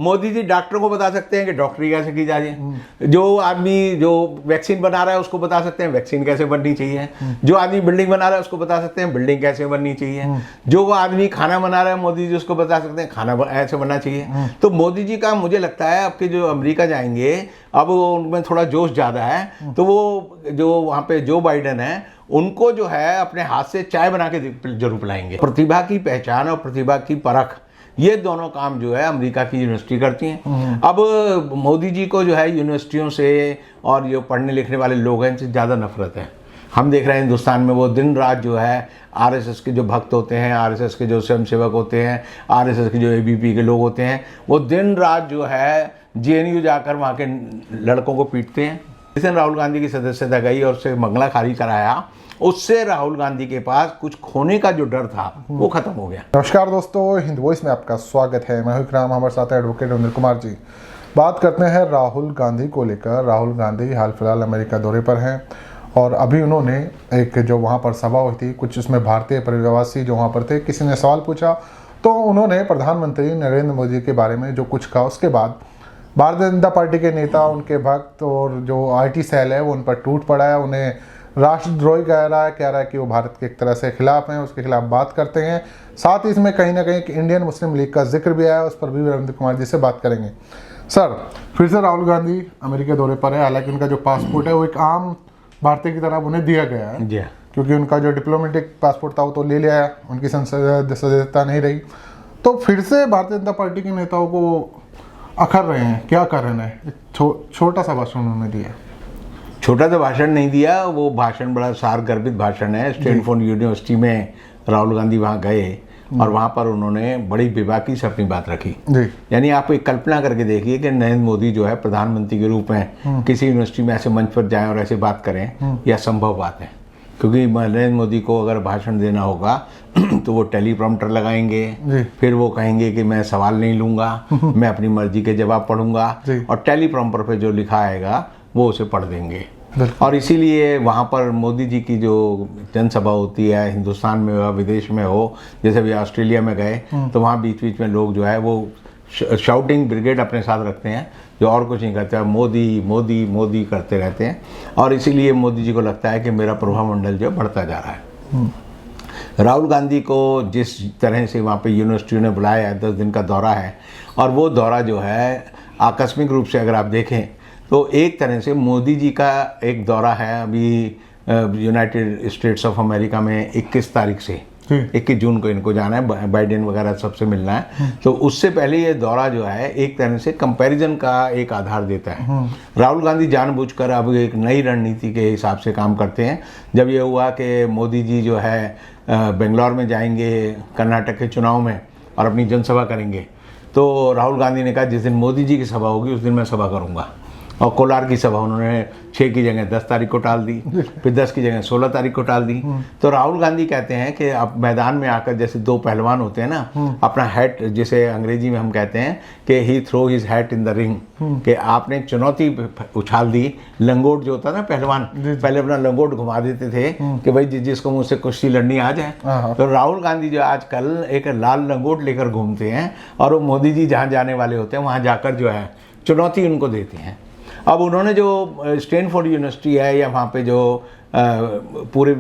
मोदी जी डॉक्टरों को बता सकते हैं कि डॉक्टरी कैसे की जाए, जो आदमी जो वैक्सीन बना रहा है उसको बता सकते हैं वैक्सीन कैसे बननी चाहिए, जो आदमी बिल्डिंग बना रहा है उसको बता सकते हैं बिल्डिंग कैसे बननी चाहिए, जो वो आदमी खाना बना रहा है मोदी जी उसको बता सकते हैं खाना ऐसे बनना चाहिए। तो मोदी जी का मुझे लगता है आपके जो अमेरिका जाएंगे अब उनमें थोड़ा जोश ज़्यादा है, तो वो जो वहाँ पे जो बाइडन है उनको जो है अपने हाथ से चाय बना के जरूर पिलाएंगे। प्रतिभा की पहचान और प्रतिभा की परख, ये दोनों काम जो है अमेरिका की यूनिवर्सिटी करती हैं। अब मोदी जी को जो है यूनिवर्सिटियों से और जो पढ़ने लिखने वाले लोग हैं इनसे ज़्यादा नफरत है। हम देख रहे हैं हिंदुस्तान में वो दिन रात जो है आरएसएस के जो भक्त होते हैं, आरएसएस के जो स्वयंसेवक होते हैं, आरएसएस के जो एबीपी के लोग होते हैं, वो दिन रात जो है जेएनयू जाकर वहाँ के लड़कों को पीटते हैं। जिस दिन राहुल गांधी की सदस्यता गई और उससे मंगला खारिज कराया, उससे राहुल गांधी के पास कुछ खोने का जो डर था वो खत्म हो गया। नमस्कार दोस्तों, हिंद वॉइस में आपका स्वागत है। मैं हूं इकराम, हमारे साथ एडवोकेट अनिल कुमार जी। बात करते हैं राहुल गांधी को लेकर। राहुल गांधी हाल फिलहाल अमेरिका दौरे पर हैं और अभी उन्होंने एक जो वहां पर सभा हुई थी, कुछ उसमें भारतीय प्रवासी जो वहां पर थे, किसी ने सवाल पूछा तो उन्होंने प्रधानमंत्री नरेंद्र मोदी के बारे में जो कुछ कहा, उसके बाद भारतीय जनता पार्टी के नेता, उनके भक्त और जो आईटी सेल है वो उन पर टूट पड़ा है। उन्हें राष्ट्रद्रोही कह रहा है कि वो भारत के एक तरह से खिलाफ हैं, उसके खिलाफ बात करते हैं। साथ ही इसमें कहीं ना कहीं इंडियन मुस्लिम लीग का जिक्र भी आया, उस पर भी अनिल कुमार जी से बात करेंगे। सर, फिर से राहुल गांधी अमेरिका दौरे पर है। हालांकि उनका जो पासपोर्ट है वो एक आम भारतीय की तरह उन्हें दिया गया है, क्योंकि उनका जो डिप्लोमेटिक पासपोर्ट था वो तो ले लिया है, उनकी सदस्यता नहीं रही। तो फिर से भारतीय जनता पार्टी के नेताओं को अखर रहे हैं, क्या कर रहे हैं? छोटा सा भाषण उन्होंने दिया। छोटा तो भाषण नहीं दिया, वो भाषण बड़ा सारगर्भित भाषण है। स्टैनफोर्ड यूनिवर्सिटी में राहुल गांधी वहाँ गए और वहाँ पर उन्होंने बड़ी बेबाकी से अपनी बात रखी। यानी आप एक कल्पना करके देखिए कि नरेंद्र मोदी जो है प्रधानमंत्री के रूप में किसी यूनिवर्सिटी में ऐसे मंच पर जाएं और ऐसे बात करें, यह संभव बात है। क्योंकि नरेंद्र मोदी को अगर भाषण देना होगा तो वो टेलीप्रॉम्प्टर लगाएंगे, फिर वो कहेंगे कि मैं सवाल नहीं लूंगा, मैं अपनी मर्जी के जवाब पढ़ूंगा, और टेलीप्रॉम्प्टर पे जो लिखा आएगा वो उसे पढ़ देंगे। और इसीलिए वहाँ पर मोदी जी की जो जनसभा होती है, हिंदुस्तान में हो, विदेश में हो, जैसे भी ऑस्ट्रेलिया में गए तो वहाँ बीच बीच में लोग जो है वो शाउटिंग ब्रिगेड अपने साथ रखते हैं, जो और कुछ नहीं करते, मोदी मोदी मोदी करते रहते हैं। और इसीलिए मोदी जी को लगता है कि मेरा प्रभावमंडल जो बढ़ता जा रहा है। राहुल गांधी को जिस तरह से वहाँ पे यूनिवर्सिटियों ने बुलाया है, 10 दिन का दौरा है, और वो दौरा जो है आकस्मिक रूप से अगर आप देखें तो एक तरह से मोदी जी का एक दौरा है अभी यूनाइटेड स्टेट्स ऑफ अमेरिका में 21 तारीख से 21 जून को इनको जाना है, बाइडेन वगैरह सबसे मिलना है। तो उससे पहले ये दौरा जो है एक तरह से कंपैरिजन का एक आधार देता है। राहुल गांधी जानबूझकर अब एक नई रणनीति के हिसाब से काम करते हैं। जब ये हुआ कि मोदी जी जो है बेंगलोर में जाएंगे कर्नाटक के चुनाव में और अपनी जनसभा करेंगे, तो राहुल गांधी ने कहा जिस दिन मोदी जी की सभा होगी उस दिन मैं सभा करूँगा। और कोलार की सभा उन्होंने 6 की जगह 10 तारीख को टाल दी, फिर 10 की जगह 16 तारीख को टाल दी। तो राहुल गांधी कहते हैं कि अब मैदान में आकर जैसे दो पहलवान होते हैं ना, अपना हैट, जिसे अंग्रेजी में हम कहते हैं कि he throw his hat in the ring, कि आपने चुनौती उछाल दी। लंगोट जो होता है ना पहलवान, पहले अपना लंगोट घुमा देते थे कि भाई जिसको मुझसे कुश्ती लड़नी आ जाए। तो राहुल गांधी जो आजकल एक लाल लंगोट लेकर घूमते हैं और वो मोदी जी जहाँ जाने वाले होते हैं वहाँ जाकर जो है चुनौती उनको देते हैं। अब उन्होंने जो स्टैनफोर्ड यूनिवर्सिटी है या वहाँ पे जो पूरे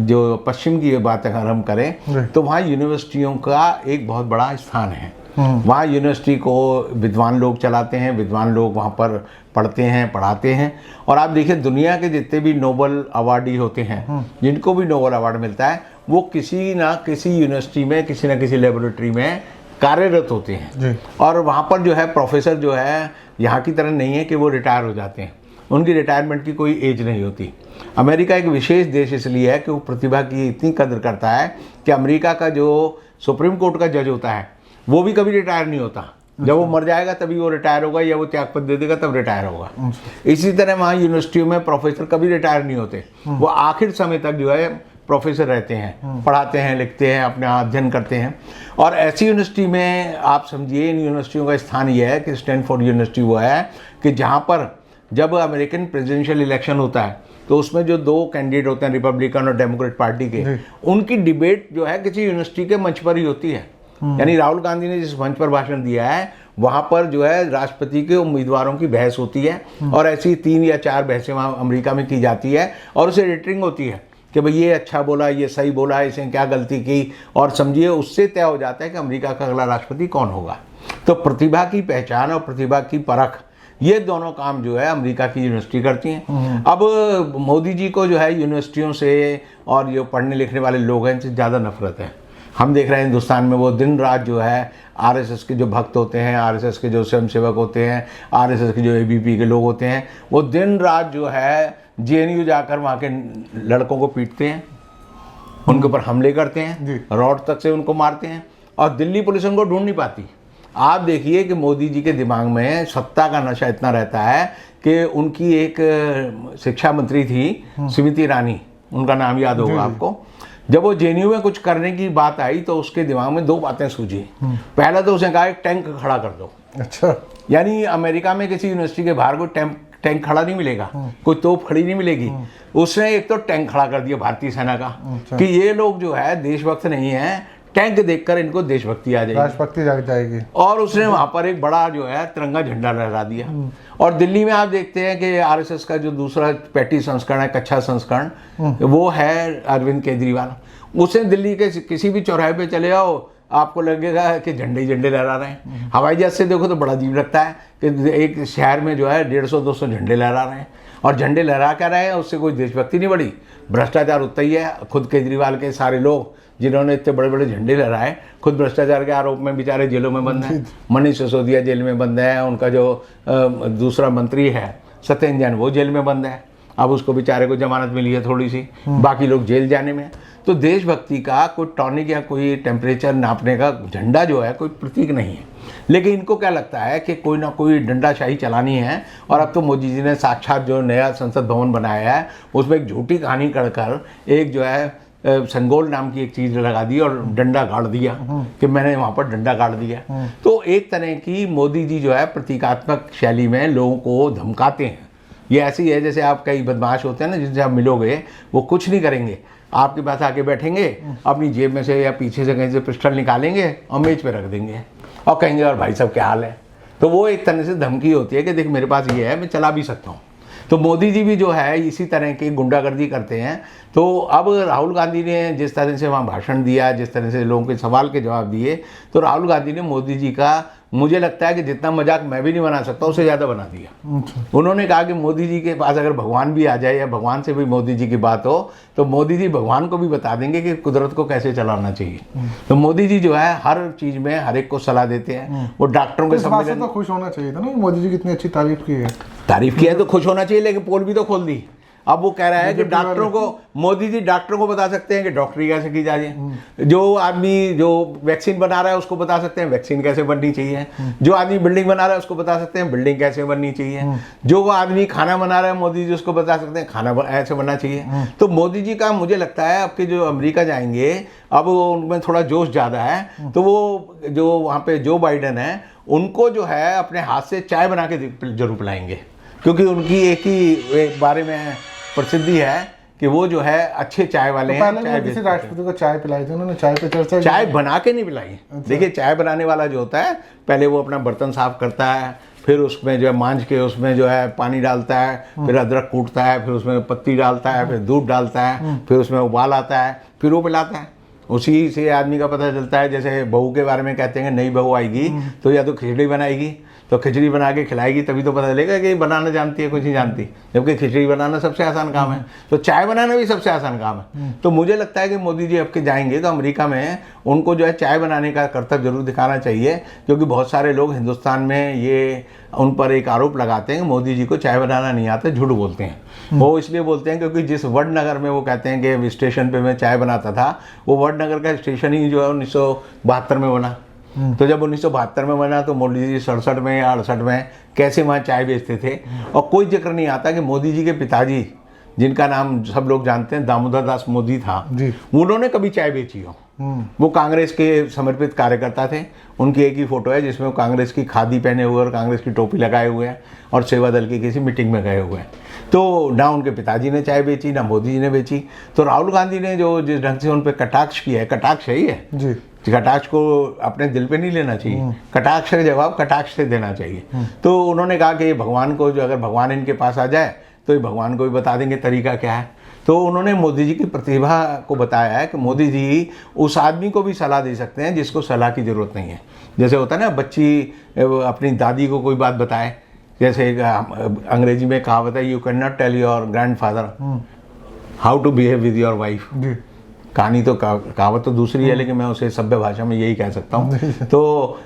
जो पश्चिम की बात अगर हम करें तो वहाँ यूनिवर्सिटियों का एक बहुत बड़ा स्थान है। वहाँ यूनिवर्सिटी को विद्वान लोग चलाते हैं, विद्वान लोग वहाँ पर पढ़ते हैं, पढ़ाते हैं। और आप देखिए दुनिया के जितने भी नोबल अवार्डी होते हैं, जिनको भी नोबल अवार्ड मिलता है, वो किसी ना किसी यूनिवर्सिटी में किसी ना किसी लेबोरेटरी में कार्यरत होते हैं। और वहाँ पर जो है प्रोफेसर जो है यहाँ की तरह नहीं है कि वो रिटायर हो जाते हैं, उनकी रिटायरमेंट की कोई एज नहीं होती। अमेरिका एक विशेष देश इसलिए है कि वो प्रतिभा की इतनी कदर करता है कि अमेरिका का जो सुप्रीम कोर्ट का जज होता है वो भी कभी रिटायर नहीं होता। जब वो मर जाएगा तभी वो रिटायर होगा, या वो त्यागपत्र दे देगा तब रिटायर होगा। इसी तरह वहाँ यूनिवर्सिटियों में प्रोफेसर कभी रिटायर नहीं होते, वो आखिर समय तक जो है प्रोफेसर रहते हैं, पढ़ाते हैं, लिखते हैं, अपना अध्ययन करते हैं। और ऐसी यूनिवर्सिटी में आप समझिए इन यूनिवर्सिटियों का स्थान ये है कि स्टैनफोर्ड यूनिवर्सिटी वो है कि जहाँ पर जब अमेरिकन प्रेसिडेंशियल इलेक्शन होता है तो उसमें जो 2 कैंडिडेट होते हैं रिपब्लिकन और डेमोक्रेट पार्टी के, उनकी डिबेट जो है किसी यूनिवर्सिटी के मंच पर ही होती है। यानी राहुल गांधी ने जिस मंच पर भाषण दिया है वहाँ पर जो है राष्ट्रपति के उम्मीदवारों की बहस होती है और ऐसी 3 या 4 बहसें वहाँ अमेरिका में की जाती है और उसे रेटिंग होती है कि भाई ये अच्छा बोला, ये सही बोला, इसने क्या गलती की, और समझिए उससे तय हो जाता है कि अमेरिका का अगला राष्ट्रपति कौन होगा। तो प्रतिभा की पहचान और प्रतिभा की परख, ये दोनों काम जो है अमेरिका की यूनिवर्सिटी करती हैं। अब मोदी जी को जो है यूनिवर्सिटियों से और जो पढ़ने लिखने वाले लोग हैं इनसे ज़्यादा नफरत है। हम देख रहे हैं हिंदुस्तान में वो दिन रात जो है आरएसएस के जो भक्त होते हैं, आरएसएस के जो स्वयंसेवक होते हैं, आरएसएस के जो एबीपी के लोग होते हैं, वो दिन रात जो है जेएनयू जाकर वहाँ के लड़कों को पीटते हैं, उनके ऊपर हमले करते हैं, रॉड तक से उनको मारते हैं और दिल्ली पुलिस उनको ढूंढ नहीं पाती। आप देखिए कि मोदी जी के दिमाग में सत्ता का नशा इतना रहता है कि उनकी एक शिक्षा मंत्री थी स्मृति ईरानी, उनका नाम याद होगा आपको। जब वो जेएनयू में कुछ करने की बात आई तो उसके दिमाग में 2 बातें सूझी। पहला तो उसने कहा एक टैंक खड़ा कर दो। अच्छा, यानी अमेरिका में किसी यूनिवर्सिटी के बाहर कोई टैंक खड़ा नहीं मिलेगा, कोई तोप खड़ी नहीं मिलेगी। उसने एक तो टैंक खड़ा कर दिया भारतीय सेना का कि ये लोग जो है देशभक्त नहीं है, टैंक देखकर इनको देशभक्ति आ जाएगी, राष्ट्रभक्ति जाग जाएगी। और उसने वहां पर एक बड़ा जो है तिरंगा झंडा लहरा दिया। और दिल्ली में आप देखते हैं कि आरएसएस का जो दूसरा पैटी संस्करण है, कच्चा संस्करण, वो है अरविंद केजरीवाल। उसने दिल्ली के किसी भी चौराहे पे चले जाओ, आपको लगेगा कि झंडे ही झंडे लहरा रहे हैं। हवाई जहाज से देखो तो बड़ा अजीब लगता है कि एक शहर में जो है 150-200 झंडे लहरा रहे हैं। और झंडे लहरा क्या रहे हैं, उससे कोई देशभक्ति नहीं बढ़ी, भ्रष्टाचार उतना ही है। खुद केजरीवाल के सारे लोग जिन्होंने इतने बड़े बड़े झंडे लहराए, खुद भ्रष्टाचार के आरोप में बेचारे जेलों में बंद हैं। मनीष सिसोदिया जेल में बंद है, उनका जो दूसरा मंत्री है सत्येंद्र जैन वो जेल में बंद है। अब उसको बेचारे को जमानत मिली है थोड़ी सी, बाकी लोग जेल जाने में। तो देशभक्ति का कोई टॉनिक या कोई टेम्परेचर नापने का झंडा जो है कोई प्रतीक नहीं है। लेकिन इनको क्या लगता है कि कोई ना कोई डंडाशाही चलानी है। और अब तो मोदी जी ने साक्षात जो नया संसद भवन बनाया है उसमें एक झूठी कहानी कर एक जो है संगोल नाम की एक चीज़ लगा दी और डंडा गाड़ दिया कि मैंने वहाँ पर डंडा गाड़ दिया। तो एक तरह की मोदी जी जो है प्रतीकात्मक शैली में लोगों को धमकाते हैं। ये ऐसी है जैसे आप कई बदमाश होते हैं ना, जिनसे आप मिलोगे वो कुछ नहीं करेंगे, आपके पास आके बैठेंगे, अपनी जेब में से या पीछे से कहीं से पिस्टल निकालेंगे और मेज पे रख देंगे और कहेंगे और भाई साहब क्या हाल है। तो वो एक तरह से धमकी होती है कि देख मेरे पास ये है, मैं चला भी सकता हूँ। तो मोदी जी भी जो है इसी तरह की गुंडागर्दी करते हैं। तो अब राहुल गांधी ने जिस तरह से वहाँ भाषण दिया, जिस तरह से लोगों के सवाल के जवाब दिए, तो राहुल गांधी ने मोदी जी का, मुझे लगता है कि जितना मजाक मैं भी नहीं बना सकता उससे ज़्यादा बना दिया। उन्होंने कहा कि मोदी जी के पास अगर भगवान भी आ जाए या भगवान से भी मोदी जी की बात हो तो मोदी जी भगवान को भी बता देंगे कि कुदरत को कैसे चलाना चाहिए। तो मोदी जी जो है हर चीज़ में हर एक को सलाह देते हैं। वो डॉक्टरों के सम्मेलन, तो खुश होना चाहिए था ना, मोदी जी कितनी अच्छी तारीफ की है। तारीफ की है तो खुश होना चाहिए, लेकिन पोल भी तो खोल दी। अब वो कह रहा है कि डॉक्टरों को, मोदी जी डॉक्टरों को बता सकते हैं कि डॉक्टरी कैसे की जाए, जो आदमी जो वैक्सीन बना रहा है उसको बता सकते हैं वैक्सीन कैसे बननी चाहिए, जो आदमी बिल्डिंग बना रहा है उसको बता सकते हैं बिल्डिंग कैसे बननी चाहिए, जो वो आदमी खाना बना रहा है मोदी जी उसको बता सकते हैं खाना ऐसे बनना चाहिए। तो मोदी जी का मुझे लगता है आपके जो अमेरिका जाएंगे अब उनमें थोड़ा जोश ज़्यादा है, तो वो जो वहाँ पे जो बाइडन है उनको जो है अपने हाथ से चाय बना के जरूर पिलाएंगे, क्योंकि उनकी एक ही बारे में प्रसिद्धि है कि वो जो है अच्छे चाय वाले हैं। चाय किसी राष्ट्रपति को चाय पिलाई थी, उन्होंने चाय पे चर्चा, चाय बना के नहीं पिलाई। देखिए चाय बनाने वाला जो होता है पहले वो अपना बर्तन साफ करता है, फिर उसमें जो है मांझ के उसमें जो है पानी डालता है, फिर अदरक कूटता है, फिर उसमें पत्ती डालता है, फिर दूध डालता है, फिर उसमें उबाल आता है, फिर वो पिलाता है। उसी से आदमी का पता चलता है। जैसे बहू के बारे में कहते हैं नई बहू आएगी तो या तो खिचड़ी बनाएगी, तो खिचड़ी बना के खिलाएगी तभी तो पता चलेगा कि बनाना जानती है कुछ नहीं जानती, जबकि खिचड़ी बनाना सबसे आसान काम है, तो चाय बनाना भी सबसे आसान काम है। तो मुझे लगता है कि मोदी जी अब के जाएंगे तो अमेरिका में उनको जो है चाय बनाने का कर्तव्य जरूर दिखाना चाहिए, क्योंकि बहुत सारे लोग हिंदुस्तान में ये उन पर एक आरोप लगाते हैं कि मोदी जी को चाय बनाना नहीं आता, झूठ बोलते हैं। वो इसलिए बोलते हैं क्योंकि जिस वडनगर में वो कहते हैं कि स्टेशन पे मैं चाय बनाता था, वो वडनगर का स्टेशन ही जो है 1972 में बना। तो जब 1972 में बना तो मोदी जी 67 में या 68 में कैसे वहाँ चाय बेचते थे। और कोई जिक्र नहीं आता कि मोदी जी के पिताजी, जिनका नाम सब लोग जानते हैं दामोदर दास मोदी था, उन्होंने कभी चाय बेची हो। वो कांग्रेस के समर्पित कार्यकर्ता थे। उनकी एक ही फोटो है जिसमें वो कांग्रेस की खादी पहने हुए और कांग्रेस की टोपी लगाए हुए हैं और सेवा दल की किसी मीटिंग में गए हुए हैं। तो ना उनके पिताजी ने चाय बेची ना मोदी जी ने बेची। तो राहुल गांधी ने जो जिस ढंग से उन पर कटाक्ष किया है, कटाक्ष है ही है कटाक्ष को अपने दिल पे नहीं लेना चाहिए, कटाक्ष का जवाब कटाक्ष से देना चाहिए। तो उन्होंने कहा कि ये भगवान को, जो अगर भगवान इनके पास आ जाए तो ये भगवान को भी बता देंगे तरीका क्या है। तो उन्होंने मोदी जी की प्रतिभा को बताया है कि मोदी जी उस आदमी को भी सलाह दे सकते हैं जिसको सलाह की ज़रूरत नहीं है। जैसे होता है ना, बच्ची अपनी दादी को कोई बात बताए, जैसे अंग्रेजी में कहावत है, you can not tell your grandfather how to behave with your wife. कहानी तो कहावत तो दूसरी है, लेकिन मैं उसे सभ्य भाषा में यही कह सकता हूँ। तो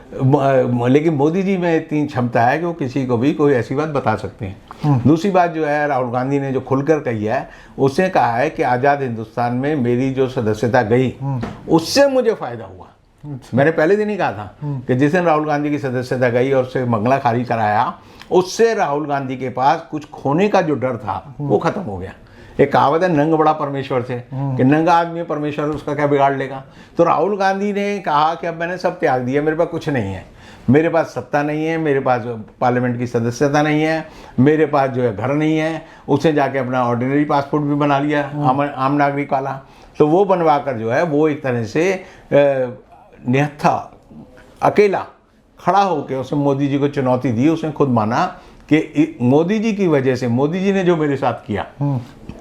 लेकिन मोदी जी में इतनी क्षमता है कि वो किसी को भी कोई ऐसी बात बता सकते हैं। दूसरी बात जो है, राहुल गांधी ने जो खुलकर कही है, उसने कहा है कि आज़ाद हिंदुस्तान में मेरी जो सदस्यता गई उससे मुझे फ़ायदा हुआ। मैंने पहले दिन ही कहा था कि जिस दिन राहुल गांधी की सदस्यता गई और उससे मंगला खारिज कराया, उससे राहुल गांधी के पास कुछ खोने का जो डर था वो खत्म हो गया। एक कहावत है, नंग बड़ा परमेश्वर से, कि नंगा आदमी परमेश्वर उसका क्या बिगाड़ लेगा। तो राहुल गांधी ने कहा कि अब मैंने सब त्याग दिया, मेरे पास कुछ नहीं है, मेरे पास सत्ता नहीं है, मेरे पास पार्लियामेंट की सदस्यता नहीं है, मेरे पास जो है घर नहीं है। उसने जाके अपना ऑर्डिनरी पासपोर्ट भी बना लिया, आम नागरिक वाला। तो वो बनवा कर जो है वो एक तरह से निहत्था अकेला खड़ा होकर उसने मोदी जी को चुनौती दी। उसने खुद माना कि मोदी जी की वजह से, मोदी जी ने जो मेरे साथ किया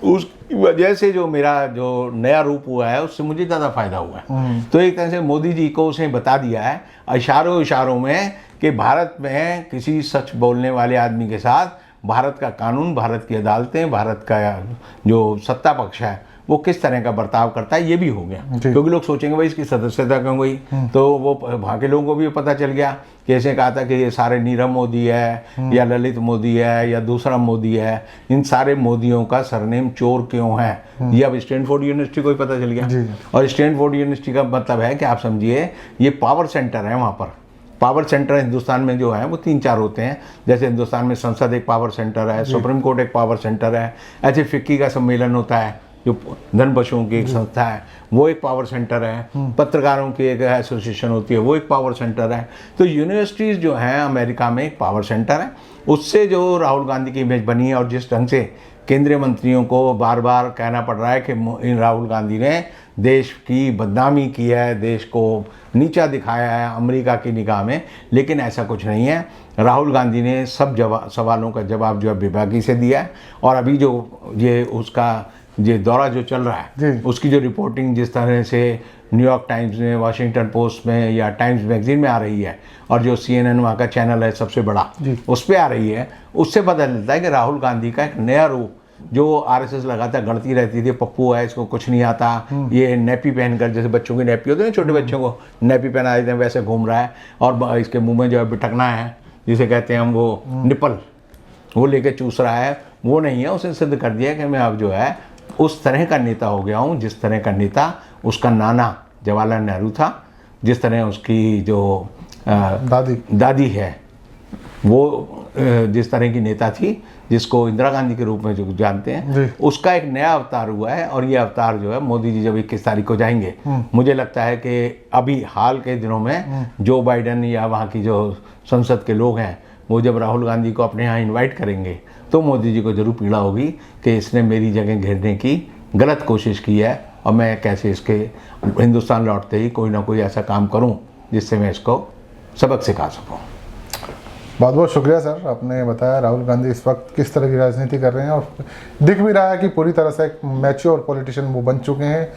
उसकी वजह से जो मेरा जो नया रूप हुआ है उससे मुझे ज़्यादा फायदा हुआ है। तो एक तरह से मोदी जी को उसने बता दिया है इशारों में कि भारत में किसी सच बोलने वाले आदमी के साथ भारत का कानून, भारत की अदालतें, भारत का जो सत्ता पक्ष है वो किस तरह का बर्ताव करता है, ये भी हो गया। क्योंकि लोग सोचेंगे भाई इसकी सदस्यता क्यों गई, तो वो वहाँ के लोगों को भी पता चल गया। कैसे कहा था कि ये सारे नीरव मोदी है या ललित मोदी है या दूसरा मोदी है, इन सारे मोदियों का सरनेम चोर क्यों है, ये अब स्टैनफोर्ड यूनिवर्सिटी को ही पता चल गया। और स्टैनफोर्ड यूनिवर्सिटी का मतलब है कि आप समझिए ये पावर सेंटर है। वहाँ पर पावर सेंटर हिंदुस्तान में जो है वो 3-4 होते हैं। जैसे हिंदुस्तान में संसद एक पावर सेंटर है, सुप्रीम कोर्ट एक पावर सेंटर है, ऐसे फिक्की का सम्मेलन होता है जो धन पशुओं की एक संस्था है, वो एक पावर सेंटर है। पत्रकारों की एक एसोसिएशन होती है, वो एक पावर सेंटर है। तो यूनिवर्सिटीज़ जो हैं अमेरिका में एक पावर सेंटर है। उससे जो राहुल गांधी की इमेज बनी है और जिस ढंग से केंद्रीय मंत्रियों को बार बार कहना पड़ रहा है कि इन राहुल गांधी ने देश की बदनामी की है, देश को नीचा दिखाया है अमेरिका की निगाह में, लेकिन ऐसा कुछ नहीं है। राहुल गांधी ने सब सवालों का जवाब जो है बेबाकी से दिया है। और अभी जो ये उसका ये दौरा जो चल रहा है उसकी जो रिपोर्टिंग जिस तरह से न्यूयॉर्क टाइम्स में, वाशिंगटन पोस्ट में या टाइम्स मैगजीन में आ रही है, और जो CNN वहाँ का चैनल है सबसे बड़ा, उस पर आ रही है, उससे पता चलता है कि राहुल गांधी का एक नया रूप, जो RSS लगातार गढ़ती रहती थी, पप्पू है, इसको कुछ नहीं आता, ये नेपी पहनकर, जैसे बच्चों की नेपी होती है ना, छोटे बच्चों को नेपी पहना देते हैं, वैसे घूम रहा है। और इसके मुंह में जो है बिटकना है, जिसे कहते हैं हम वो निपल, वो लेके चूस रहा है, वो नहीं है। उसने सिद्ध कर दिया कि मैं अब जो है उस तरह का नेता हो गया हूँ जिस तरह का नेता उसका नाना जवाहरलाल नेहरू था, जिस तरह उसकी जो दादी है वो जिस तरह की नेता थी, जिसको इंदिरा गांधी के रूप में जो जानते हैं, उसका एक नया अवतार हुआ है। और ये अवतार जो है मोदी जी जब 21 तारीख को जाएंगे, मुझे लगता है कि अभी हाल के दिनों में जो बाइडन या वहाँ की जो संसद के लोग हैं वो जब राहुल गांधी को अपने यहाँ इनवाइट करेंगे तो मोदी जी को जरूर पीड़ा होगी कि इसने मेरी जगह घेरने की गलत कोशिश की है, और मैं कैसे इसके हिंदुस्तान लौटते ही कोई ना कोई ऐसा काम करूं जिससे मैं इसको सबक सिखा सकूं। बहुत बहुत शुक्रिया सर, आपने बताया राहुल गांधी इस वक्त किस तरह की राजनीति कर रहे हैं, और दिख भी रहा है कि पूरी तरह से एक मैच्योर पॉलिटिशियन वो बन चुके हैं।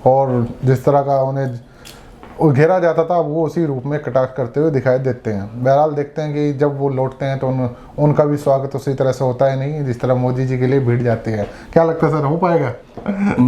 और जिस तरह का उन्हें घेरा जाता था वो उसी रूप में कटाक्ष करते हुए दिखाई देते हैं। बहरहाल देखते हैं कि जब वो लौटते हैं तो उनका भी स्वागत उसी तरह से होता है नहीं जिस तरह मोदी जी के लिए भीड़ जाती है। क्या लगता है सर, हो पाएगा?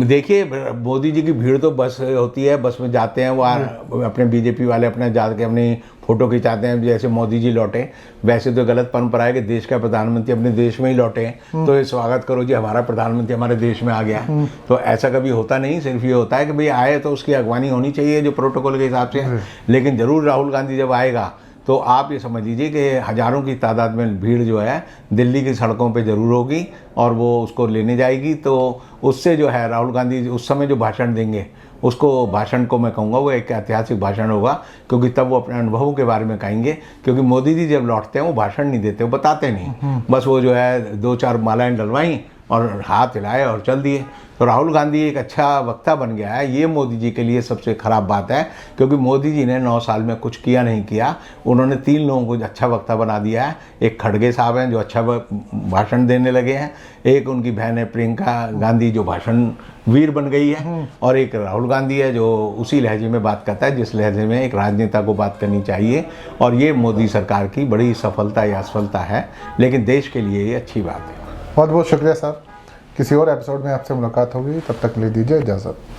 देखिए, मोदी जी की भीड़ तो बस होती है, बस में जाते हैं वो अपने बीजेपी वाले अपने जाके अपनी फोटो खिंचाते हैं। जैसे मोदी जी लौटे, वैसे तो गलत परंपरा है कि देश का प्रधानमंत्री अपने देश में ही लौटे, तो ये स्वागत करो जी हमारा प्रधानमंत्री हमारे देश में आ गया। तो ऐसा कभी होता नहीं, सिर्फ ये होता है कि भाई आए तो उसकी अगवानी होनी चाहिए जो प्रोटोकॉल के हिसाब से। लेकिन जरूर राहुल गांधी जब आएगा तो आप ये समझ लीजिए कि हज़ारों की तादाद में भीड़ जो है दिल्ली की सड़कों पे ज़रूर होगी और वो उसको लेने जाएगी। तो उससे जो है राहुल गांधी उस समय जो भाषण देंगे, उसको भाषण को मैं कहूँगा वो एक ऐतिहासिक भाषण होगा, क्योंकि तब वो अपने अनुभवों के बारे में कहेंगे। क्योंकि मोदी जी जब लौटते हैं वो भाषण नहीं देते, वो बताते नहीं, बस वो जो है 2-4 मालाएं डलवाई और हाथ हिलाए और चल दिए। तो राहुल गांधी एक अच्छा वक्ता बन गया है। ये मोदी जी के लिए सबसे ख़राब बात है, क्योंकि मोदी जी ने 9 साल में कुछ किया नहीं किया। उन्होंने 3 लोगों को अच्छा वक्ता बना दिया है। एक खड़गे साहब हैं जो अच्छा भाषण देने लगे हैं, एक उनकी बहन है प्रियंका गांधी जो भाषण वीर बन गई है, और एक राहुल गांधी है जो उसी लहजे में बात करता है जिस लहजे में एक राजनेता को बात करनी चाहिए। और ये मोदी सरकार की बड़ी सफलता या असफलता है, लेकिन देश के लिए ये अच्छी बात है। बहुत बहुत शुक्रिया साहब। किसी और एपिसोड में आपसे मुलाकात होगी, तब तक ले दीजिए इजाज़त।